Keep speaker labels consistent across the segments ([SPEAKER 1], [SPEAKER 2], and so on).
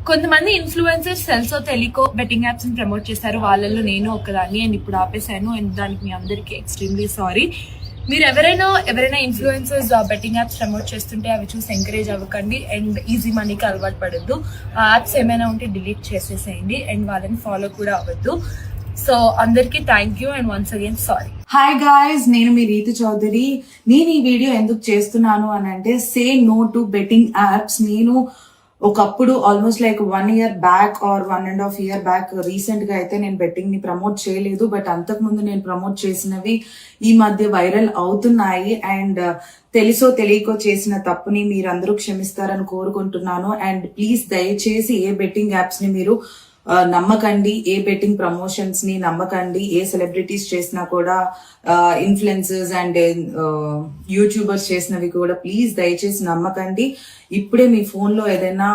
[SPEAKER 1] కొంతమంది ఇన్ఫ్లుయెన్సర్స్ తెలుసో తెలియకో బెట్టింగ్ యాప్స్ ని ప్రమోట్ చేశారు. వాళ్ళల్లో నేను ఒకదాన్ని అండ్ ఇప్పుడు ఆపేశాను. అండ్ దానికి మీ అందరికి ఎక్స్ట్రీమ్లీ సారీ. మీరు ఎవరైనా ఇన్ఫ్లుయెన్సర్స్ బెట్టింగ్ యాప్స్ ప్రమోట్ చేస్తుంటే అవి చూసి ఎంకరేజ్ అవ్వకండి అండ్ ఈజీ మనీకి అలవాటు పడద్దు. ఆ యాప్స్ ఏమైనా ఉంటే డిలీట్ చేసేసేయండి అండ్ వాళ్ళని ఫాలో కూడా అవ్వద్దు. సో అందరికి thank you and once again sorry.
[SPEAKER 2] Hi guys, నేను మీ రీతి చౌదరి. నేను ఈ వీడియో ఎందుకు చేస్తున్నాను అని అంటే, say no to betting apps. నేను ఒకప్పుడు almost like 1 year back or 1.5 year back recent గా అయితే నేను బెట్టింగ్ ని ప్రమోట్ చేయలేదు. బట్ అంతకు ముందు నేను ప్రమోట్ చేసినవి ఈ మధ్య వైరల్ అవుతున్నాయి. అండ్ తెలుసో తెలియకో చేసిన తప్పుని మీరందరూ క్షమిస్తారని కోరుకుంటున్నాను. అండ్ ప్లీజ్ దయచేసి ఏ బెట్టింగ్ యాప్స్ ని మీరు నమ్మకండి, ఏ బెట్టింగ్ ప్రమోషన్స్ ని నమ్మకండి. ఏ సెలబ్రిటీస్ చేసినా కూడా, ఇన్ఫ్లుయెన్సర్స్ అండ్ యూట్యూబర్స్ చేసినవి కూడా ప్లీజ్ దయచేసి నమ్మకండి. ఇప్పుడే మీ ఫోన్ లో ఏదైనా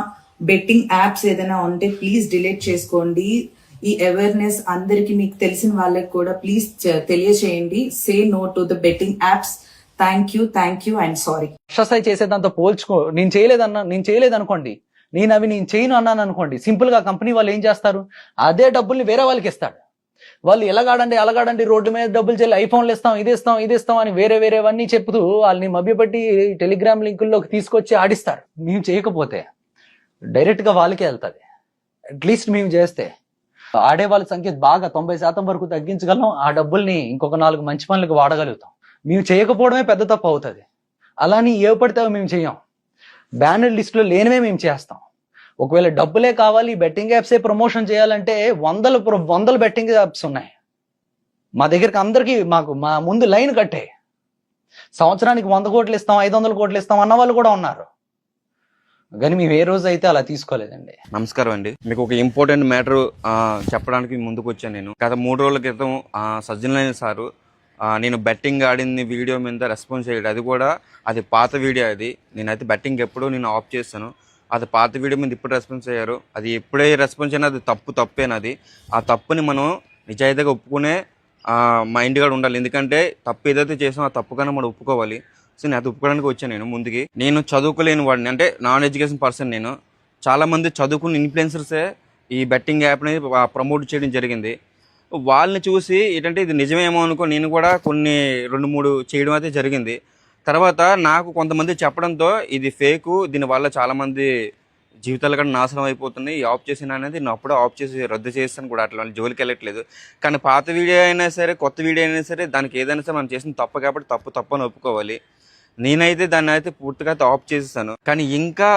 [SPEAKER 2] బెట్టింగ్ యాప్స్ ఏదైనా ఉంటే ప్లీజ్ డిలీట్ చేసుకోండి. ఈ అవేర్నెస్ అందరికి, మీకు తెలిసిన వాళ్ళకి కూడా ప్లీజ్ తెలియచేయండి. Say no to the betting apps. Thank you and sorry.
[SPEAKER 3] Exercise చేసేదాంతో పోల్చుకో, నేను చేయలేదనుకోండి, నేను చేయను అన్నాను అనుకోండి, సింపుల్ గా కంపెనీ వాళ్ళు ఏం చేస్తారు, అదే డబ్బుల్ని వేరే వాళ్ళకి ఇస్తాడు. వాళ్ళు ఎలాగాడండి రోడ్డు మీద డబ్బులు చెల్లి ఐఫోన్లు ఇస్తాం, ఇది ఇస్తాం అని వేరేవన్నీ చెప్తూ వాళ్ళని మభ్యపెట్టి టెలిగ్రామ్ లింకుల్లోకి తీసుకొచ్చి ఆడిస్తారు. మేము చేయకపోతే డైరెక్ట్ గా వాళ్ళకే వెళ్తుంది. అట్లీస్ట్ మేము చేస్తే ఆడే వాళ్ళ సంఖ్య బాగా 90% వరకు తగ్గించగలం. ఆ డబ్బుల్ని ఇంకొక 4 మంచి పనులకు వాడగలుగుతాం. మేము చేయకపోవడమే పెద్ద తప్పు అవుతుంది. అలాని ఏ పడితే మేము చెయ్యం. బ్యానర్ లిస్టులో లేనివే మేము చేస్తాం. ఒకవేళ డబ్బులే కావాలి, బెట్టింగ్ యాప్సే ప్రమోషన్ చేయాలంటే వందల బెట్టింగ్ యాప్స్ ఉన్నాయి మా దగ్గరికి. అందరికీ మా ముందు లైన్ కట్టే సంవత్సరానికి 100 కోట్లు ఇస్తాం, 500 కోట్లు ఇస్తాం అన్న వాళ్ళు కూడా ఉన్నారు. కానీ మేము ఏ రోజు అయితే అలా తీసుకోలేదండి.
[SPEAKER 4] నమస్కారం అండి. మీకు ఒక ఇంపార్టెంట్ మ్యాటర్ చెప్పడానికి ముందుకు వచ్చాను. నేను గత 3 రోజుల క్రితం సజ్జనలైన సారు నేను బెట్టింగ్ ఆడింది వీడియో మీద రెస్పాన్స్ చేయడం, అది పాత వీడియో. నేనైతే బెట్టింగ్ ఎప్పుడూ నేను ఆఫ్ చేస్తాను. అది పాత వీడియో మీద ఇప్పుడు రెస్పాన్స్ అయ్యారు. అది ఎప్పుడే రెస్పాన్స్ అయినా అది తప్పేనది. ఆ తప్పుని మనం నిజాయితీగా ఒప్పుకునే మైండ్ కూడా ఉండాలి. ఎందుకంటే తప్పు ఏదైతే చేసామో ఆ తప్పుగానే మనం ఒప్పుకోవాలి. సో నేను అది ఒప్పుకోవడానికి వచ్చాను. నేను చదువుకోలేని వాడిని, అంటే నాన్ ఎడ్యుకేషన్ పర్సన్. నేను చాలామంది చదువుకున్న ఇన్ఫ్లుయెన్సర్సే ఈ బెట్టింగ్ యాప్ని ప్రమోట్ చేయడం జరిగింది. వాళ్ళని చూసి ఏంటంటే ఇది నిజమేమో అనుకో నేను కూడా కొన్ని 2-3 చేయడం అయితే జరిగింది. తర్వాత నాకు కొంతమంది చెప్పడంతో ఇది ఫేకు, దీనివల్ల చాలామంది జీవితాలు కూడా నాశనం అయిపోతున్నాయి, ఆఫ్ చేసిన అనేది నేను అప్పుడే ఆఫ్ చేసి రద్దు చేస్తాను కూడా. అట్లా జోలికి వెళ్ళట్లేదు. కానీ పాత వీడియో అయినా సరే, కొత్త వీడియో అయినా సరే, దానికి ఏదైనా సరే మనం చేసిన తప్పు కాబట్టి తప్పు అని ఒప్పుకోవాలి. నేనైతే దాన్ని అయితే పూర్తిగా ఆఫ్ చేసేసాను. కానీ ఇంకా